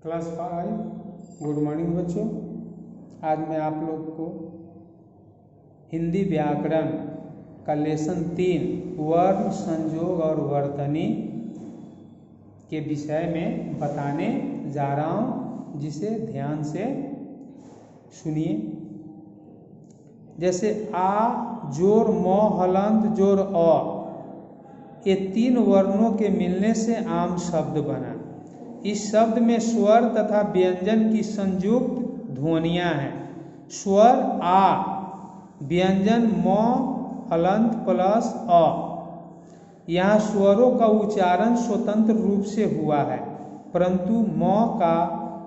Class 5 good morning बच्चों। आज मैं आप लोग को हिंदी व्याकरण का लेसन 3 वर्ण संयोग और वर्तनी के विषय में बताने जा रहा हूँ, जिसे ध्यान से सुनिए। जैसे आ जोर म हलंत जोर अ, ये 3 वर्णों के मिलने से आम शब्द बना। इस शब्द में स्वर तथा व्यंजन की संयुक्त ध्वनियां हैं। स्वर आ, व्यंजन म हलंत प्लस अ। यहाँ स्वरों का उच्चारण स्वतंत्र रूप से हुआ है, परंतु म का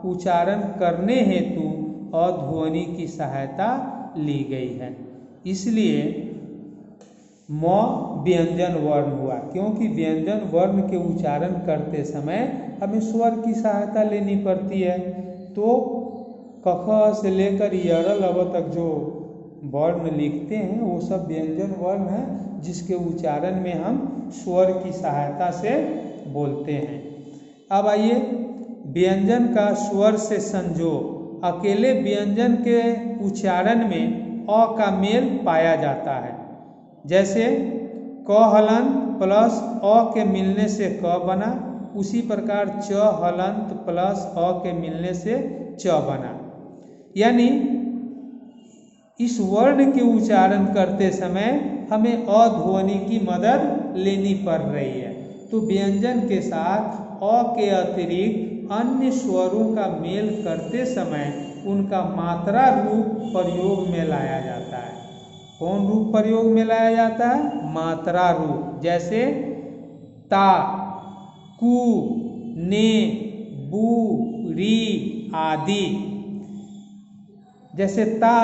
उच्चारण करने हेतु अ ध्वनि की सहायता ली गई है। इसलिए म व्यंजन वर्ण हुआ, क्योंकि व्यंजन वर्ण के उच्चारण करते समय हमें स्वर की सहायता लेनी पड़ती है। तो क ख से लेकर यरल अव तक जो वर्ण लिखते हैं वो सब व्यंजन वर्ण है, जिसके उच्चारण में हम स्वर की सहायता से बोलते हैं। अब आइए व्यंजन का स्वर से संयोग। अकेले व्यंजन के उच्चारण में अ का मेल पाया जाता है। जैसे क हलंत प्लस अ के मिलने से क बना, उसी प्रकार च हलंत प्लस अ के मिलने से च बना। यानी इस वर्ण के उच्चारण करते समय हमें अ ध्वनि की मदद लेनी पड़ रही है। तो व्यंजन के साथ अ के अतिरिक्त अन्य स्वरों का मेल करते समय उनका मात्रा रूप प्रयोग में लाया जाता है। कौन रूप प्रयोग में लाया जाता है? मात्रा रूप। जैसे ता, कु, ने, बु, री आदि। जैसे ता,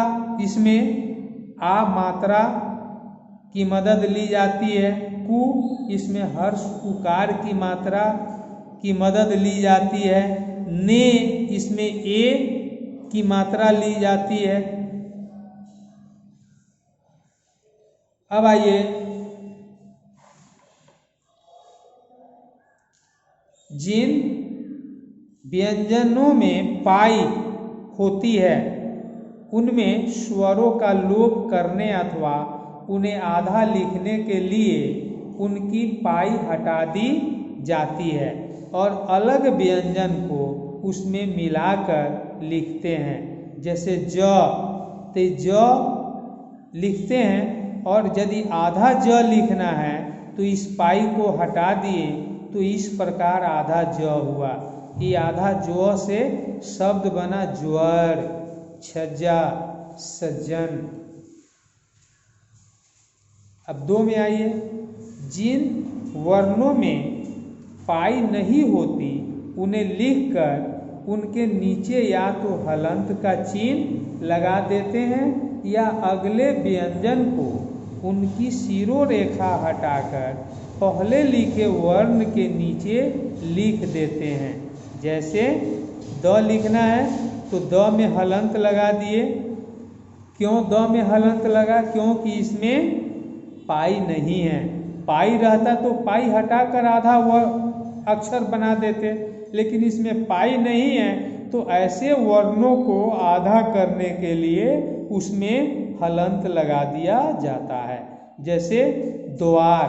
इसमें आ मात्रा की मदद ली जाती है। कु, इसमें हर्ष उकार की मात्रा की मदद ली जाती है। ने, इसमें ए की मात्रा ली जाती है। अब आइए जिन व्यंजनों में पाई होती है उनमें स्वरों का लोप करने अथवा उन्हें आधा लिखने के लिए उनकी पाई हटा दी जाती है और अलग व्यंजन को उसमें मिलाकर लिखते हैं। जैसे ज, तो ज लिखते हैं, और यदि आधा ज लिखना है तो इस पाई को हटा दिए तो इस प्रकार आधा ज हुआ। ये आधा ज से शब्द बना ज्वर, छज्जा, सज्जन। अब 2 में आइए। जिन वर्णों में पाई नहीं होती उन्हें लिखकर उनके नीचे या तो हलंत का चिन्ह लगा देते हैं या अगले व्यंजन को उनकी शिरोरेखा हटाकर पहले लिखे वर्ण के नीचे लिख देते हैं। जैसे द लिखना है तो द में हलंत लगा दिए। क्यों द में हलंत लगा? क्योंकि इसमें पाई नहीं है। पाई रहता तो पाई हटाकर आधा वह अक्षर बना देते, लेकिन इसमें पाई नहीं है तो ऐसे वर्णों को आधा करने के लिए उसमें हलंत लगा दिया जाता है। जैसे द्वार,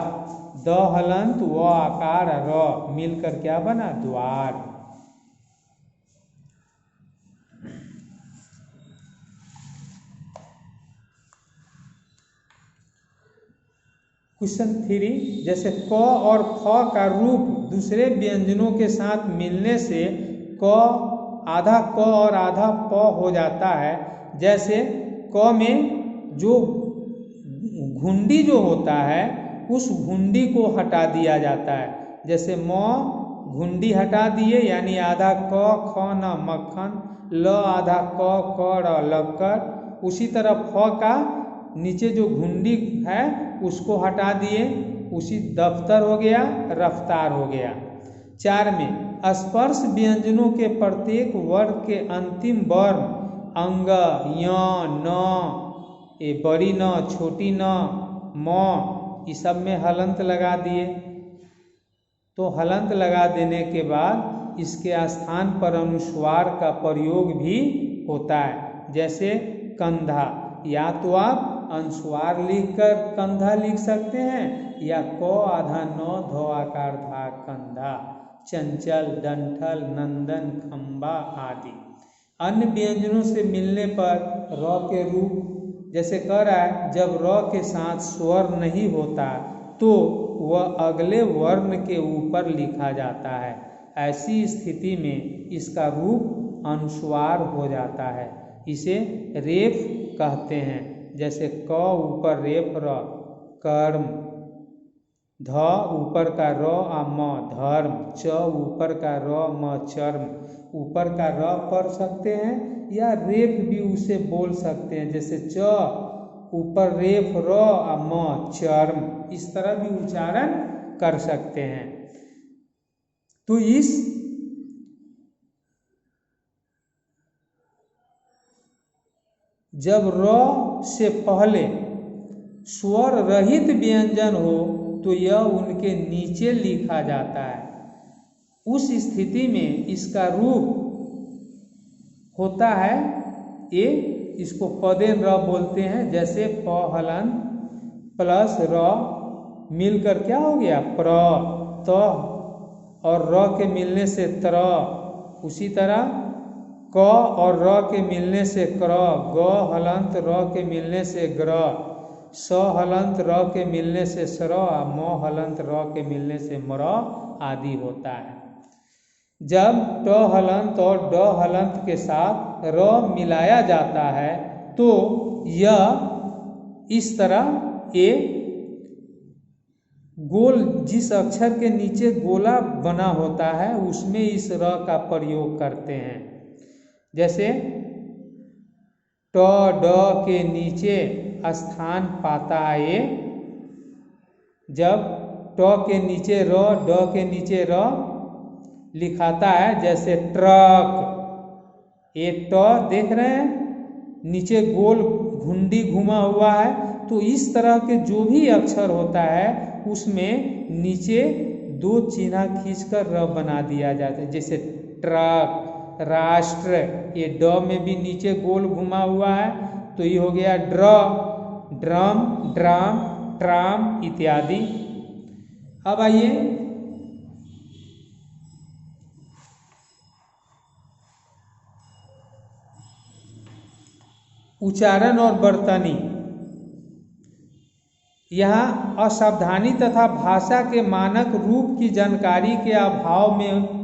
द हलंत व आकार र मिलकर क्या बना? द्वार। क्वेश्चन 3, जैसे क और ख का रूप दूसरे व्यंजनों के साथ मिलने से क आधा क और आधा प हो जाता है। जैसे क में जो घुंडी जो होता है उस घुंडी को हटा दिया जाता है। जैसे म घुंडी हटा दिए, यानी आधा क ख न मक्खन, ल आधा क क र लक्कर। उसी तरह फ का नीचे जो घुंडी है उसको हटा दिए, उसी दफ्तर हो गया, रफ्तार हो गया। 4 में स्पर्श व्यंजनों के प्रत्येक वर्ग के अंतिम वर्ण अंग, य, न, ये बड़ी न, छोटी न, म, इस सब में हलंत लगा दिए। तो हलंत लगा देने के बाद इसके स्थान पर अनुस्वार का प्रयोग भी होता है। जैसे कंधा, या तो आप अनुस्वार लिखकर कंधा लिख सकते हैं या क आधा न ध आकार धा कंधा। चंचल, डंठल, नंदन, खंबा आदि। अन्य व्यंजनों से मिलने पर र के रूप जैसे कह रहा है, जब र के साथ स्वर नहीं होता तो वह अगले वर्ण के ऊपर लिखा जाता है। ऐसी स्थिति में इसका रूप अनुस्वार हो जाता है। इसे रेफ कहते हैं। जैसे क ऊपर रेफ र कर्म, ध ऊपर का र आ म धर्म, च ऊपर का र म चर्म। ऊपर का र पढ़ सकते हैं या रेफ भी उसे बोल सकते हैं। जैसे च ऊपर रेफ र आ म चर्म, इस तरह भी उच्चारण कर सकते हैं। तो इस जब र से पहले स्वर रहित व्यंजन हो तो यह उनके नीचे लिखा जाता है। उस स्थिति में इसका रूप होता है ए, इसको पदेन र बोलते हैं। जैसे प हलन प्लस र मिलकर क्या हो गया प्र, त और र के मिलने से त्र। उसी तरह क और र के मिलने से क्र, ग हलंत र के मिलने से ग्र, स हलंत र के मिलने से स्र, म हलंत र के मिलने से म्र आदि होता है। जब ट हलंत और ड हलंत के साथ र मिलाया जाता है तो यह इस तरह ए गोल, जिस अक्षर के नीचे गोला बना होता है उसमें इस र का प्रयोग करते हैं। जैसे ट ड के नीचे स्थान पाता है ए, जब ट के नीचे र ड के नीचे र लिखाता है। जैसे ट्रक, ये ट देख रहे हैं नीचे गोल घुंडी घुमा हुआ है, तो इस तरह के जो भी अक्षर होता है उसमें नीचे दो चिन्ह खींचकर र बना दिया जाता है। जैसे ट्रक, राष्ट्र, ये ड में भी नीचे गोल घुमा हुआ है तो ये हो गया ड्र, ड्रम, ड्राम, ट्राम इत्यादि। अब आइए उच्चारण और वर्तनी। यहाँ असावधानी तथा भाषा के मानक रूप की जानकारी के अभाव में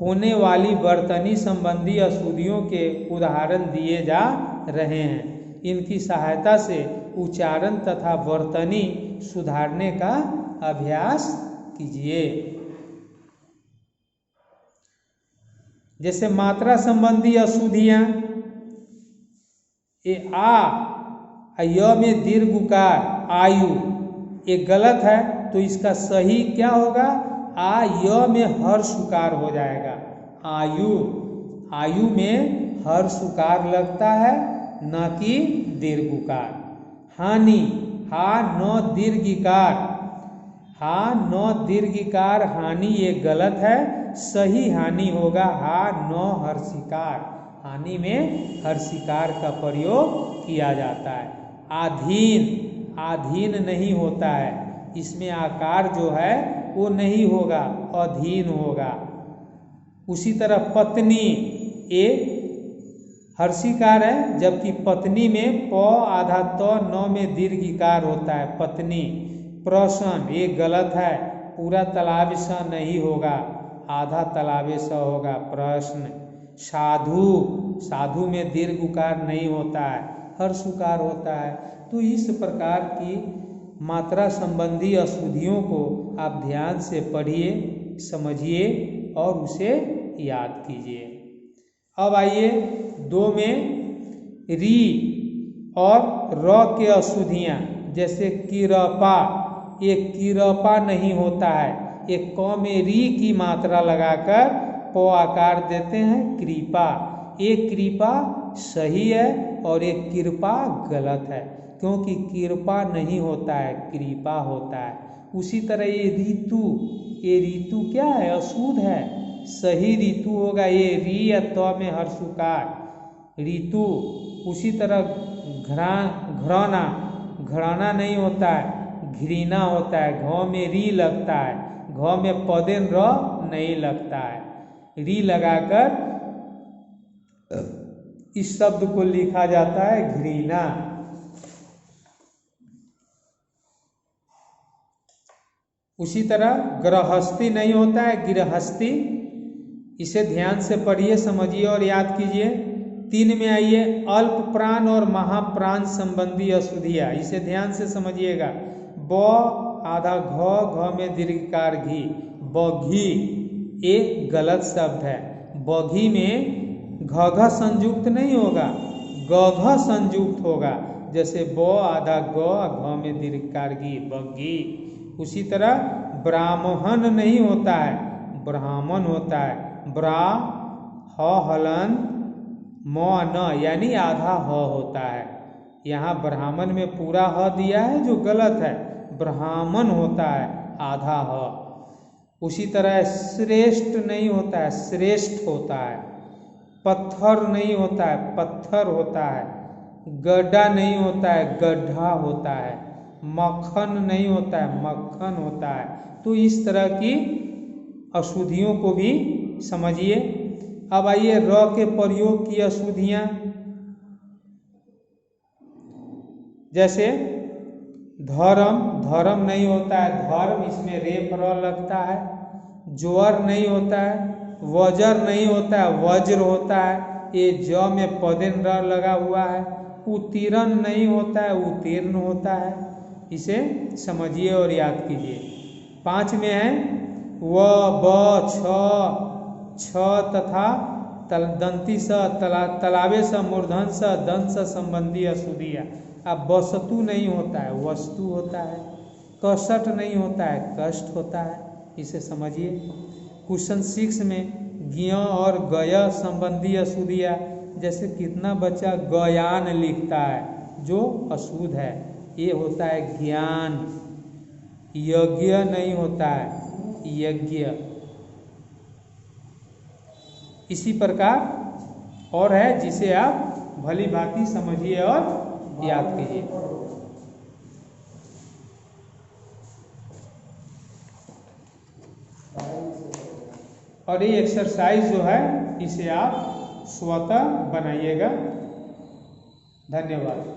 होने वाली वर्तनी संबंधी अशुद्धियों के उदाहरण दिए जा रहे हैं। इनकी सहायता से उच्चारण तथा वर्तनी सुधारने का अभ्यास कीजिए। जैसे मात्रा संबंधी अशुद्धियाँ, ये आ य में दीर्घ उकार आयु, ये गलत है तो इसका सही क्या होगा, आ य में हर्ष उकार हो जाएगा। आयु, आयु में हर्ष उकार लगता है न कि दीर्घ उकार। हानि, हा न दीर्घ इकार, हा न दीर्घ इकार हानि, ये गलत है। सही हानि होगा हा न हर्षिकार। हानि में हर्षिकार का प्रयोग किया जाता है। आधीन, आधीन नहीं होता है, इसमें आकार जो है वो नहीं होगा, अधीन होगा। उसी तरह पत्नी, ए हर्षिकार है जबकि पत्नी में प आधा त न में दीर्घ इकार होता है पत्नी। प्रश्न, ये गलत है, पूरा तालाब स नहीं होगा, आधा तालाबे स होगा प्रश्न। साधु, साधु में दीर्घ उकार नहीं होता है, हर्ष उकार होता है। तो इस प्रकार की मात्रा संबंधी अशुद्धियों को आप ध्यान से पढ़िए, समझिए और उसे याद कीजिए। अब आइए दो में री और र के अशुद्धियाँ। जैसे किरपा, ये किरपा नहीं होता है, एक क में री की मात्रा लगाकर प आकार देते हैं कृपा। एक कृपा सही है और एक कृपा गलत है, क्योंकि कृपा नहीं होता है, कृपा होता है। उसी तरह ये ऋतु, ये ऋतु क्या है, अशुद्ध है, सही ऋतु होगा, ये री या त में हर्षुकार ऋतु। उसी तरह घराना, घराना नहीं होता है, घृणा होता है, घ में री लगता है, घ में पदेन र नहीं लगता है, री लगाकर इस शब्द को लिखा जाता है घृणा। उसी तरह गृहस्थी नहीं होता है, गृहस्थी। इसे ध्यान से पढ़िए, समझिए और याद कीजिए। 3 में आइए, अल्प प्राण और महाप्राण संबंधी अशुद्धियाँ, इसे ध्यान से समझिएगा। ब आधा घ में दीर्घकार घी, बघी, ये गलत शब्द है। बघी में घ संयुक्त नहीं होगा, ग संयुक्त होगा। जैसे ब आधा घ में दीर्घकार घी, बघी। उसी तरह ब्राह्मण नहीं होता है, ब्राह्मण होता है। ब्रा ह हलंत म न, यानी आधा ह होता है। यहाँ ब्राह्मण में पूरा ह दिया है जो गलत है, ब्राह्मण होता है आधा ह। उसी तरह श्रेष्ठ नहीं होता है, श्रेष्ठ होता है। पत्थर नहीं होता है, पत्थर होता है। गड्ढा नहीं होता है, गड्ढा होता है। मक्खन नहीं होता है, मक्खन होता है। तो इस तरह की अशुद्धियों को भी समझिए। अब आइए र के प्रयोग की अशुद्धियाँ। जैसे धर्म, धर्म नहीं होता है, धर्म, इसमें रेप र लगता है। ज्वर नहीं होता है, वज्र नहीं होता है, वज्र होता है, ये ज में पदेन र लगा हुआ है। उत्तीर्ण नहीं होता है, उत्तीर्ण होता है। इसे समझिए और याद कीजिए। 5 में है व ब छ तथा दंती स, तलावे स, मूर्धन स, दंत स संबंधी अशुद्धियाँ। अब वस्तु नहीं होता है, वस्तु होता है। कष्ट नहीं होता है, कष्ट होता है। इसे समझिए। क्वेश्चन 6 में ज्ञ और गय संबंधी अशुद्धियाँ। जैसे कितना बच्चा गयान लिखता है जो अशुद्ध है, ये होता है ज्ञान। यज्ञ नहीं होता है, यज्ञ। इसी प्रकार और है जिसे आप भली भांति समझिए और याद कीजिए। और ये एक्सरसाइज जो है इसे आप स्वतः बनाइएगा। धन्यवाद।